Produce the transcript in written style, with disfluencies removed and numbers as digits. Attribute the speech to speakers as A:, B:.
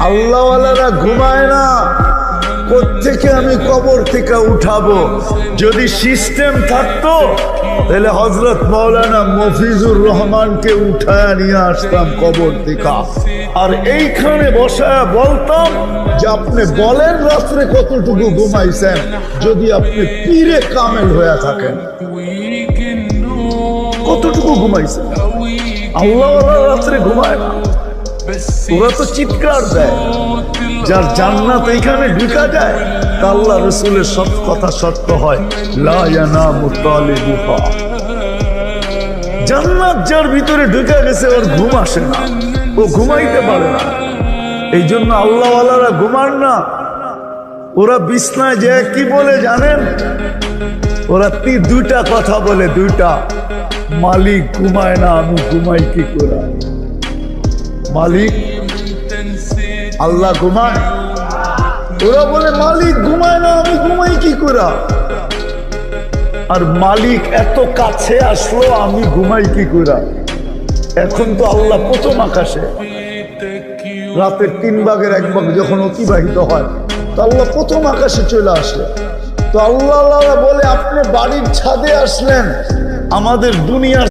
A: আল্লাহওয়ালারা ঘুমায় না, কোত্থেকে আমি কবর থেকে উঠাবো? যদি সিস্টেম থাকতো তাহলে হযরত মাওলানা মফিজুর রহমানকে উঠায় নিয়ে আসতাম কবর থেকে, আর এইখানে বসায় বলতাম যে আপনি বলেন রাত্রে কতটুকু ঘুমাইছেন, যদি আপনি পীরে কামেল হয়ে থাকেন কতটুকু ঘুমাইছেন? আল্লাহওয়ালা রাত্রে ঘুমায় না, ওরা তো চিৎকার দেয়। যার জান্নাত এইখানে ঢুকা যায় তা আল্লাহ রাসূলের সব কথা সত্য হয়। লা ইয়ানামু তালিবুহা, জান্নাত যার ভিতরে ঢুকে গেছে ওর ঘুম আসে না, ও ঘুমাইতে পারে না। এই জন্য আল্লাহওয়ালারা ঘুমান না, ওরা বিছনায় যে কি বলে জানেন? ওরা দুইটা কথা বলে, দুইটা, মালিক ঘুমায় না, আমি ঘুমাই কি করে? মালিক আল্লাহ ঘুমায়, ওরা বলে মালিক ঘুমায় না, আমি ঘুমাই কি করে? আর মালিক এত কাছে আসলো, আমি ঘুমাই কি করে? এখন তো আল্লাহ প্রথম আকাশে, রাতের 3 ভাগের 1 ভাগ যখন অতিবাহিত হয় তো আল্লাহ প্রথম আকাশে চলে আসে। তো আল্লাহ বলে আপনি বাড়ির ছাদে আসলেন, আমাদের দুনিয়ার